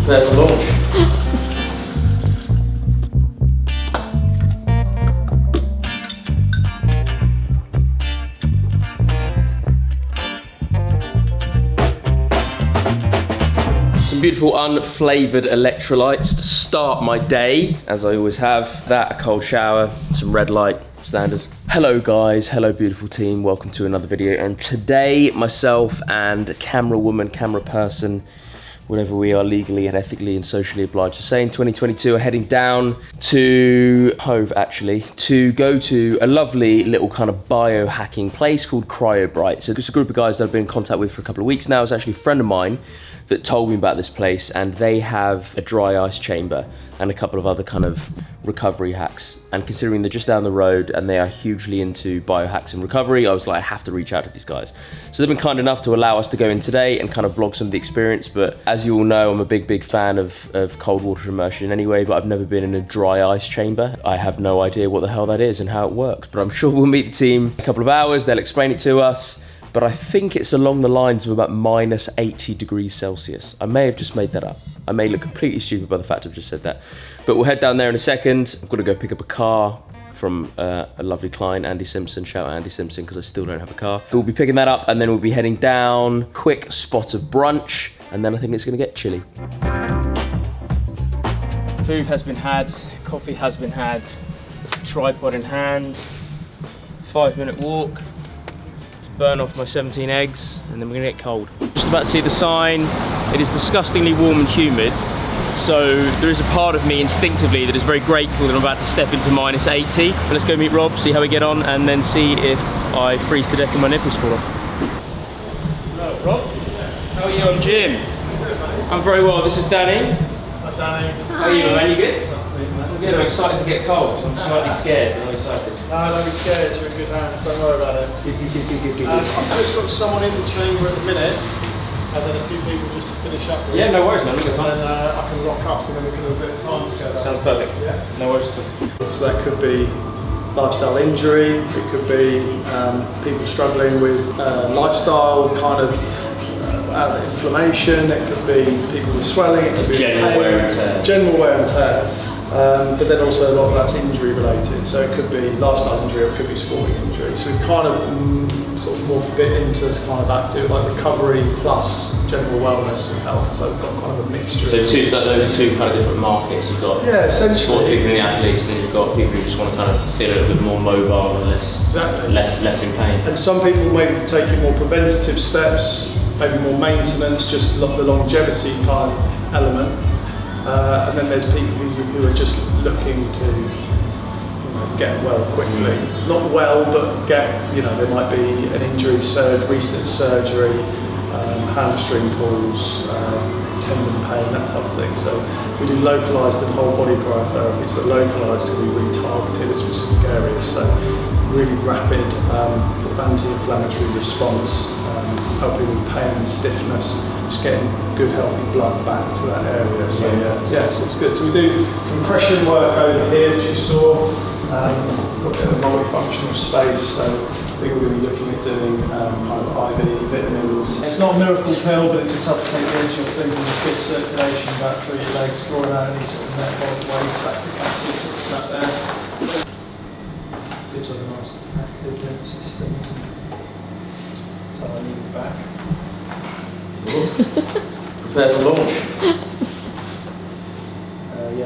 Prepare for launch. Some beautiful unflavoured electrolytes to start my day, as I always have. That, a cold shower, some red light, standard. Hello guys, hello beautiful team, welcome to another video. And today, myself and camera woman, camera person, whatever we are legally and ethically and socially obliged to say in 2022, are heading down to Hove, actually, to go to a lovely little kind of biohacking place called CRYOBRIGHT. So it's a group of guys that I've been in contact with for a couple of weeks now. It's actually a friend of mine that told me about this place, and they have a dry ice chamber and a couple of other kind of recovery hacks. And considering they're just down the road and they are hugely into biohacks and recovery, I was like, I have to reach out to these guys. So they've been kind enough to allow us to go in today and kind of vlog some of the experience. But as you all know, I'm a big fan of cold water immersion anyway, but I've never been in a dry ice chamber. I have no idea what the hell that is and how it works, but I'm sure we'll meet the team in a couple of hours. They'll explain it to us. But I think it's along the lines of about minus 80 degrees Celsius. I may have just made that up. I may look completely stupid by the fact I've just said that. But we'll head down there in a second. I've got to go pick up a car from a lovely client, Andy Simpson. Shout out Andy Simpson, because I still don't have a car. We'll be picking that up and then we'll be heading down. Quick spot of brunch, and then I think it's gonna get chilly. Food has been had, coffee has been had, tripod in hand, 5-minute walk. Burn off my 17 eggs, and then we're gonna get cold. Just about to see the sign. It is disgustingly warm and humid, so there is a part of me instinctively that is very grateful that I'm about to step into minus 80. But let's go meet Rob, see how we get on, and then see if I freeze to death and my nipples fall off. Hello, Rob. How are you? I'm Jim. I'm very well. This is Danny. Hi, Danny. How are you, man? You good? Nice to meet you, man. I'm good. I'm excited to get cold. I'm slightly scared, but I'm excited. No, don't be scared. You're in good hands. Don't worry about it. Good. I've just got someone in the chamber at the minute, and then a few people just to finish up with. Yeah, no worries, man. We've got And time. then I can lock up, and then we can do a bit of time together. Sounds perfect. Yeah. No worries at all. So that could be lifestyle injury. It could be people struggling with lifestyle kind of inflammation. It could be people with swelling. It could be General pain, wear and tear. General wear and tear. But then also a lot of that's injury related. So it could be lifestyle injury, or it could be sporting injury. So we kind of sort of morphed a bit into kind of active, like recovery plus general wellness and health. So we've got kind of a mixture. So those two kind of different markets. You've got essentially sports people and the athletes, and then you've got people who just want to kind of feel a little bit more mobile and less in pain. And some people may be taking more preventative steps, maybe more maintenance, just the longevity kind of element. And then there's people who are just looking to get well quickly. Not well, but there might be an injury, recent surgery, hamstring pulls, tendon pain, that type of thing. So we do localised and whole body cryotherapy. So localised can be really targeted at specific areas. So really rapid sort of anti-inflammatory response, helping with pain and stiffness, just getting good healthy blood back to that area. So so it's good. So we do compression work over here, as you saw. Got a bit of a multifunctional space, so I think we're going to be looking at doing kind of IV vitamins. It's not a miracle pill, but it just helps take the edge off things and just get circulation back through your legs, drawing out any sort of metabolic waste, lactic acid sort of sat there. Good to have a nice active lymph system. So I need it back. Prepare for launch.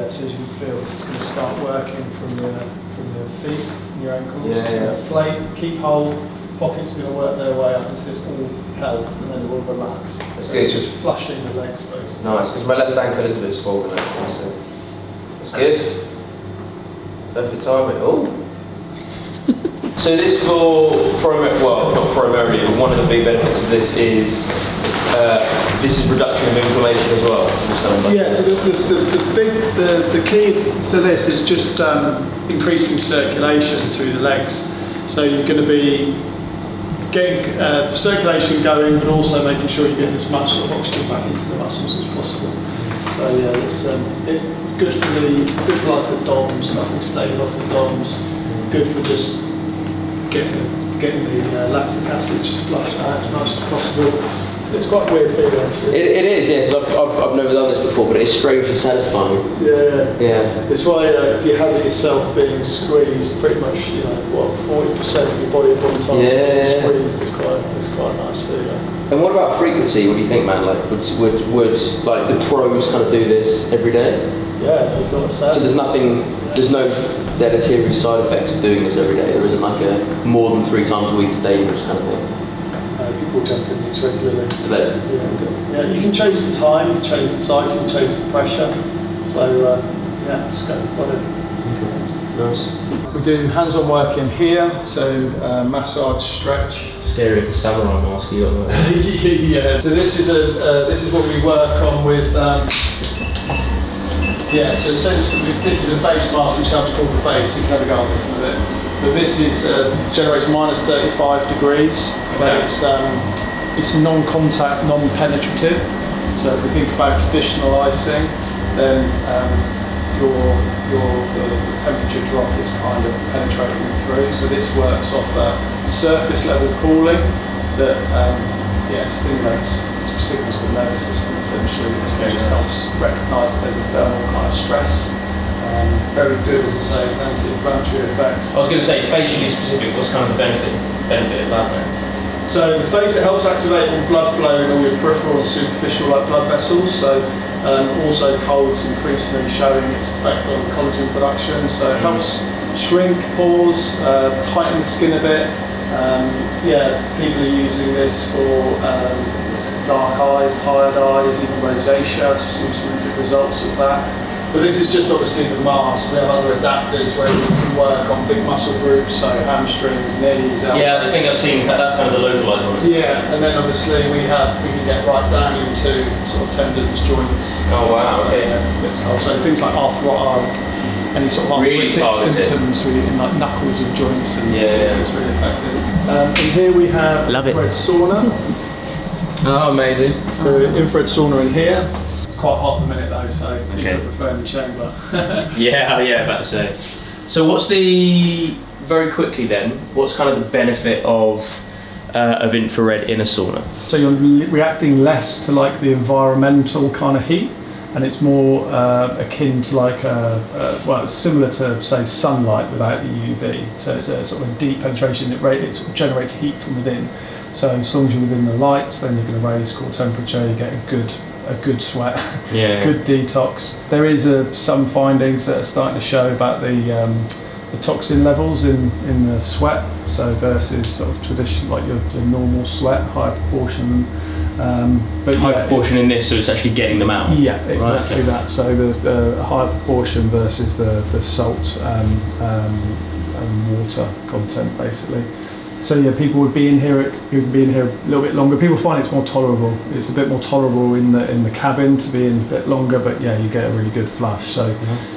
As soon as you can feel it's just going to start working from your feet and your ankles. Yeah, It's going to inflate, keep hold, pockets are going to work their way up until it's all held, and then it will relax. That's so good. It's just flushing the leg space. Nice, because my left ankle is a bit swollen actually, so that's good. Perfect timing. Oh. So this for not primarily, but one of the big benefits of this is reduction of inflammation as well. So the key to this is just increasing circulation through the legs. So you're going to be getting circulation going, but also making sure you're getting as much sort of oxygen back into the muscles as possible. So it's good for like the DOMs, nothing stave off the DOMs. Good for just getting the lactic acid just flushed out as much as possible. It's quite a weird feeling actually. It is, yeah, because I've never done this before, but it's strangely satisfying. Yeah. It's why if you have it yourself being squeezed, pretty much 40% of your body at one time being squeezed. It's quite a nice feeling. And what about frequency? What do you think, man? Like, would like the pros kind of do this every day? Yeah, you've got to say. So there's no deleterious side effects of doing this every day. There isn't like a more than 3 times a week is dangerous kind of thing. People jump in these regularly. Yeah, you can change the time, you can change the cycle, you can change the pressure. So just go on it. Okay, nice. We do hands-on work in here, so massage, stretch. Scary with samurai mask you got. Yeah. So this is what we work on with. So essentially this is a face mask which helps cool the face. You can have a go on this in a bit. But this is generates minus 35 degrees. But it's non-contact, non-penetrative. So if we think about traditional icing, then the temperature drop is kind of penetrating through. So this works off surface level cooling that stimulates signals to the nervous system essentially. It just helps recognise that there's a thermal kind of stress. Very good, as I say, as an anti-inflammatory effect. I was going to say facially specific. What's kind of the benefit of that then? So the face, it helps activate all blood flow in all your peripheral and superficial blood vessels. So also cold's increasingly showing its effect on collagen production. So it helps shrink pores, tighten the skin a bit. People are using this for dark eyes, tired eyes, even rosacea. So seems some really good results with that. But this is just obviously the mask. We have other adapters where we can work on big muscle groups, so hamstrings, knees, elbows. Yeah, I think I've seen that. That's kind of the localized one. Yeah, and then obviously we can get right down into sort of tendons, joints. Oh wow, okay. So things like arthritis, any sort of arthritic symptoms in like knuckles and joints, and it's really effective. And here we have infrared sauna. Oh, amazing. So infrared sauna in here. It's quite hot at the minute though, so people prefer in the chamber. About to say. So what's very quickly then, what's kind of the benefit of infrared in a sauna? So you're reacting less to like the environmental kind of heat, and it's more akin to like it's similar to say sunlight without the UV. So it's a sort of a deep penetration. It sort of generates heat from within. So as long as you're within the lights, then you're going to raise core temperature. You get a good sweat, good detox. There is some findings that are starting to show about the toxin levels in the sweat. So versus sort of traditional, like your normal sweat, higher proportion. But high proportion in this, so it's actually getting them out. Yeah, exactly that. So the higher proportion versus the salt and water content, basically. So people would be in here. You can be in here a little bit longer. People find it's more tolerable. It's a bit more tolerable in the cabin to be in a bit longer, but you get a really good flush. So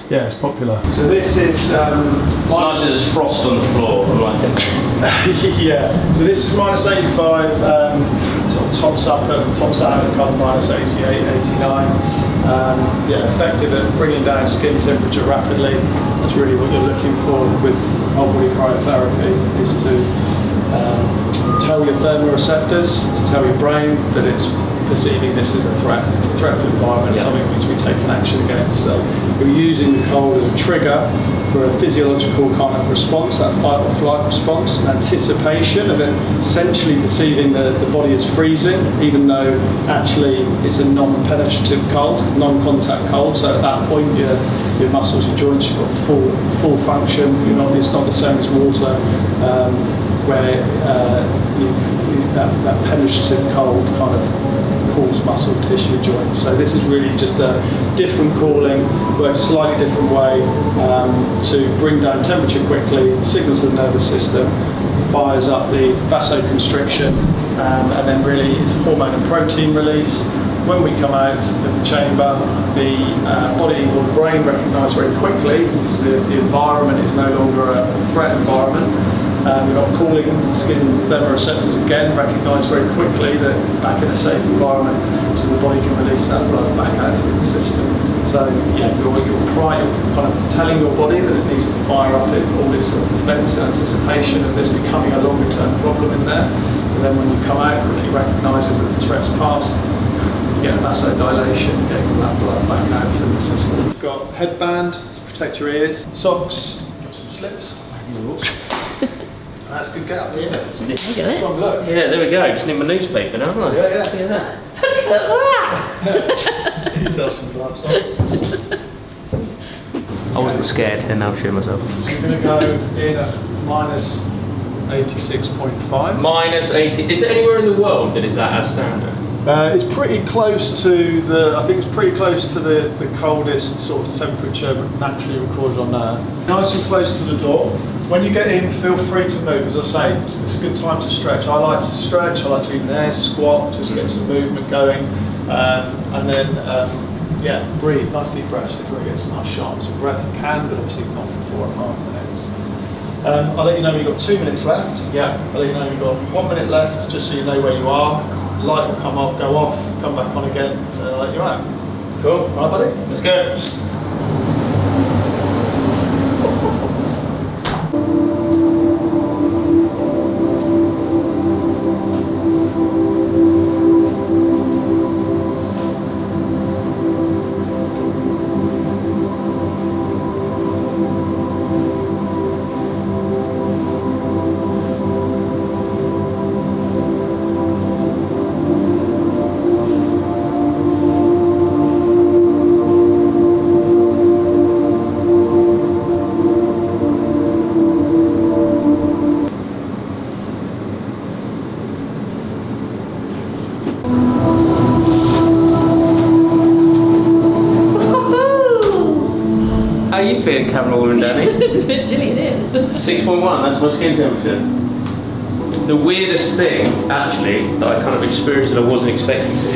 it's popular. So this is it's nice that there's frost on the floor. I like it. So this is minus 85. Sort of tops out at kind of minus 88, 89. Effective at bringing down skin temperature rapidly. That's really what you're looking for with whole body cryotherapy, is to tell your thermoreceptors, to tell your brain that it's perceiving this as a threat. It's a threat for the environment, something which we take an action against. So we're using the cold as a trigger for a physiological kind of response, that fight or flight response, an anticipation of it essentially perceiving the body as freezing, even though actually it's a non-penetrative cold, non-contact cold. So at that point your muscles, your joints, you've got full function. It's not the same as water, where that penetrative cold kind of cools muscle, tissue, joints. So this is really just a different cooling, works a slightly different way to bring down temperature quickly, signal to the nervous system, fires up the vasoconstriction, and then really it's hormone and protein release. when we come out of the chamber, the body or the brain recognise very quickly because the environment is no longer a threat environment. We're not cooling skin thermoreceptors again, recognise very quickly that back in a safe environment, so the body can release that blood back out through the system. So yeah, you're kind of telling your body that it needs to fire up all this sort of defence in anticipation of this becoming a longer term problem in there. And then when you come out, quickly recognises that the threat's passed. You get a vasodilation, getting all that blood back out through the system. You've got a headband to protect your ears, socks, got some slips. That's a good gap, isn't it? Strong look. Yeah, there we go. Just need my newspaper now, haven't I? Yeah, yeah. Look at that. Get yourself some gloves on. I wasn't scared, and now I'm shooting myself. So you're going to go in at minus 86.5. Minus 80. Is there anywhere in the world that is that as standard? It's pretty close to the. I think it's pretty close to the coldest sort of temperature naturally recorded on Earth. Nice and close to the door. When you get in, feel free to move. As I say, it's a good time to stretch. I like to stretch. I like to even air squat, just get some movement going, and then yeah, breathe. Nice deep breaths. If you want to get some nice sharpness of breath, you can, but obviously not for 4.5 minutes. I'll let you know you've got 2 minutes left. Yeah. I'll let you know you've got 1 minute left, just so you know where you are. Light will come up, go off, come back on again, and I'll let you out. Cool. All right, buddy? Let's go. How are you feeling, camera woman Danny? It's literally it. 6.1, that's my skin temperature. The weirdest thing, actually, that I kind of experienced that I wasn't expecting to,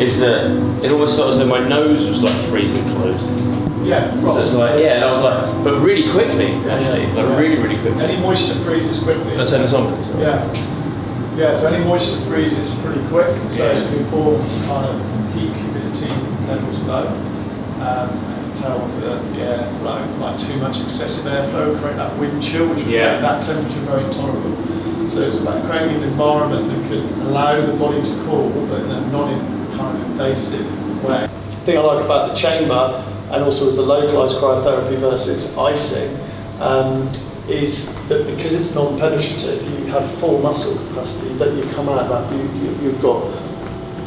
is that it almost felt as though my nose was like freezing closed. Yeah, So it's like, yeah, and I was like, but really quickly, actually, like really, really quickly. Any moisture freezes quickly. Let's turn this on, please. Yeah. Yeah, so any moisture freezes pretty quick, so it's really important to kind of keep humidity levels low. And tell if the airflow, like too much excessive airflow, create that wind chill, which will make that temperature very tolerable. So it's about creating an environment that can allow the body to cool, but in a non-invasive way. The thing I like about the chamber, and also with the localized cryotherapy versus icing, is that because it's non-penetrative, you have full muscle capacity. That you come out that you've got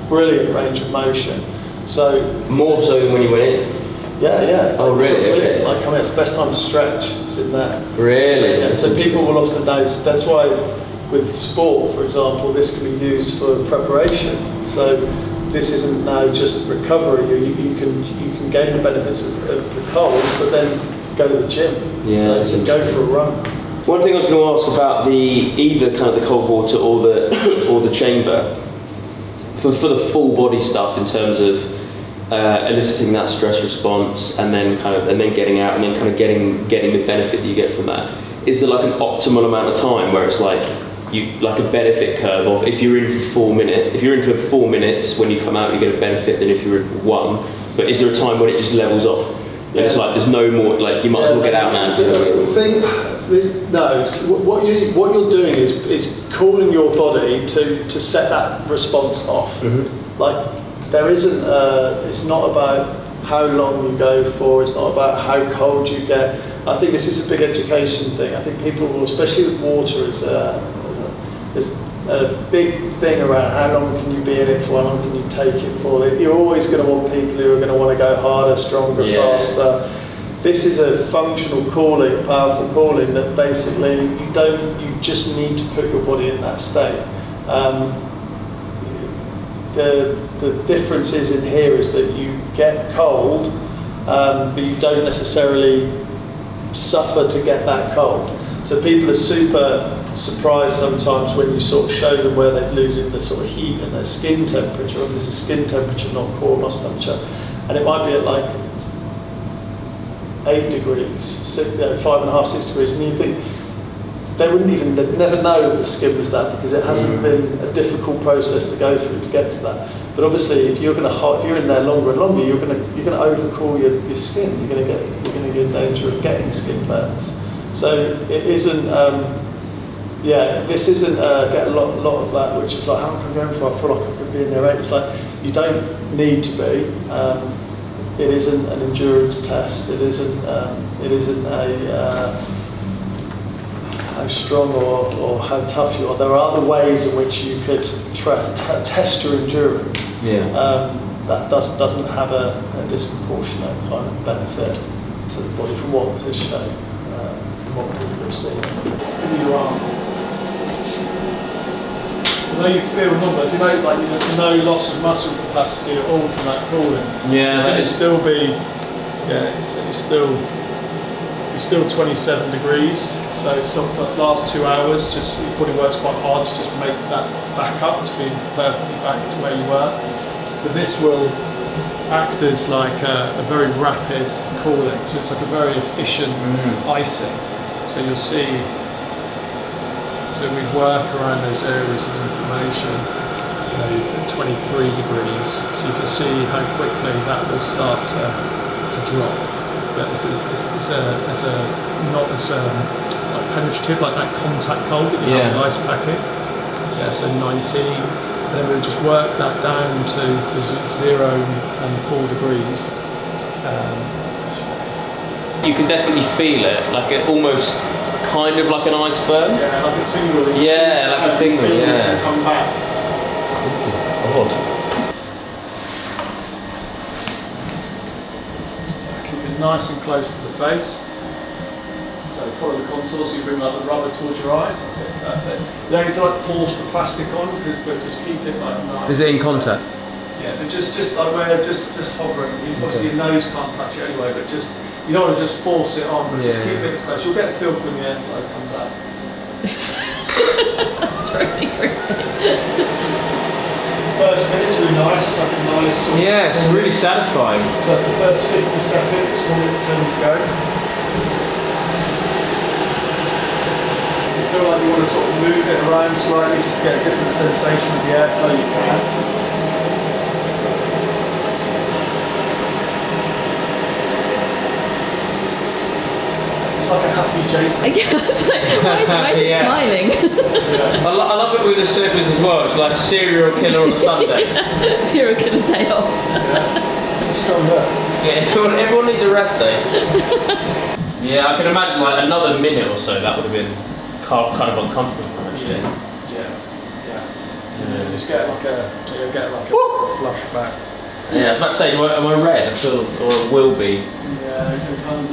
brilliant range of motion. So more so than when you went in. Yeah, yeah. Oh, really? Okay. Like, I mean, it's the best time to stretch. It's in there. Really? Yeah. So people will often know. That's why, with sport, for example, this can be used for preparation. So this isn't now just recovery. You can gain the benefits of the cold, but then go to the gym. Yeah. So go for a run. One thing I was going to ask about either kind of the cold water or the chamber, for the full body stuff in terms of eliciting that stress response and then getting out and then kind of getting the benefit that you get from that. Is there like an optimal amount of time where it's like a benefit curve of if you're in for 4 minutes, if you're in for 4 minutes when you come out you get a benefit than if you're in for 1, but is there a time when it just levels off? And it's like there's no more, like you might as well get out now. The thing is, no, what you're doing is calling your body to set that response off. Mm-hmm. Like there isn't, it's not about how long you go for, it's not about how cold you get. I think this is a big education thing. I think people will, especially with water, it's a big thing around how long can you be in it for, how long can you take it for. You're always going to want people who are going to want to go harder, stronger, faster. This is a functional calling, a powerful calling that basically you just need to put your body in that state. The difference is in here is that you get cold, but you don't necessarily suffer to get that cold. So people are super surprised sometimes when you sort of show them where they're losing the sort of heat and their skin temperature. And this is skin temperature, not core loss temperature, and it might be at like 8 degrees, 5.5, 6 degrees, and you think they'd never know that the skin was that, because it hasn't been a difficult process to go through to get to that. But obviously, if you're in there longer and longer, you're going to overcool your skin. You're going to get in danger of getting skin burns. So it isn't. This isn't get a lot of that, which is like, how can I go for? I feel like I could be in there 8. It's like, you don't need to be. It isn't an endurance test. It isn't how strong or how tough you are. There are other ways in which you could test your endurance. Yeah. That doesn't have a disproportionate kind of benefit to the body from what was shown, from what people have seen. In your arm. Although you feel normal, do you know, like, there's no loss of muscle capacity at all from that cooling? Yeah. And it's still 27 degrees. So it's sort of the last 2 hours, just your body works quite hard to just make that back up to being perfectly back to where you were. But this will act as like a very rapid cooling, so it's like a very efficient icing. So you'll see. So we work around those areas of inflammation, at 23 degrees. So you can see how quickly that will start to drop. But it's not as like penetrative, like that contact cold that you have in ice packing. Yeah, so 19. And then we'll just work that down to 0 and 4 degrees. You can definitely feel it, like it almost kind of like an iceberg. Yeah, like a tingle. Yeah, like a tingle, yeah. Come back. Odd. Keep it nice and close to the face. So follow the contours, so you bring like the rubber towards your eyes. That's it, perfect. You don't need to like force the plastic on, but just keep it like nice. Is it in contact? Yeah, but just like where just hovering. Obviously your nose can't touch it anyway, but just, you don't want to just force it on, but just keep it as close. You'll get a feel for when the airflow comes out. That's really great. First minute's really nice. It's like a nice. Yeah, it's really satisfying. So that's the first 50 seconds. 1 minute 10 to go. You feel like you want to sort of move it around slightly just to get a different sensation with the airflow, you can. It's like a happy Jason. I guess. Why is it smiling? I love it with the circles as well. It's like a serial killer on a Sunday. Serial killer's day off. It's a strong look. Yeah, everyone needs a rest day. Yeah, I can imagine like another minute or so that would have been kind of uncomfortable actually. Yeah. You just get like a flashback. Yeah, I was about to say, am I red? I feel, or will be. Yeah, it kind of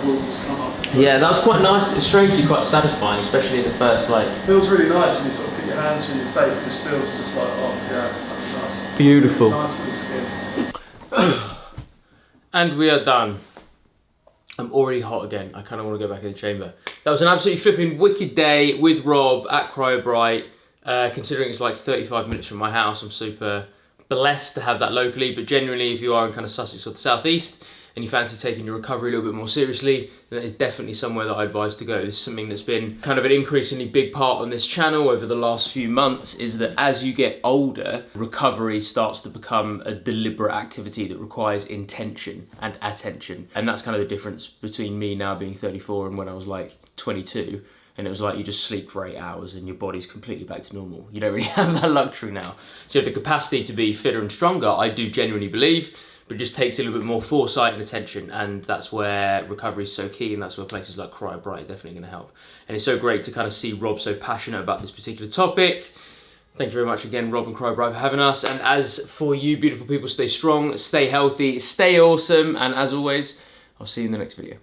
balls come up. Yeah, that was quite nice. It's strangely quite satisfying, especially the first like. It feels really nice when you sort of put your hands through your face. It just feels just like, oh yeah, that's nice. Beautiful. Nice for the skin. And we are done. I'm already hot again. I kind of want to go back in the chamber. That was an absolutely flipping wicked day with Rob at CRYOBRIGHT. Considering it's like 35 minutes from my house, I'm super blessed to have that locally. But generally, if you are in kind of Sussex or the southeast and you fancy taking your recovery a little bit more seriously, then that is definitely somewhere that I advise to go. This is something that's been kind of an increasingly big part on this channel over the last few months, is that as you get older, recovery starts to become a deliberate activity that requires intention and attention. And that's kind of the difference between me now being 34 and when I was like 22. And it was like you just sleep for 8 hours and your body's completely back to normal. You don't really have that luxury now. So you have the capacity to be fitter and stronger, I do genuinely believe, but it just takes a little bit more foresight and attention, and that's where recovery is so key, and that's where places like CRYOBRIGHT are definitely going to help. And it's so great to kind of see Rob so passionate about this particular topic. Thank you very much again, Rob and CRYOBRIGHT, for having us. And as for you beautiful people, stay strong, stay healthy, stay awesome, and as always, I'll see you in the next video.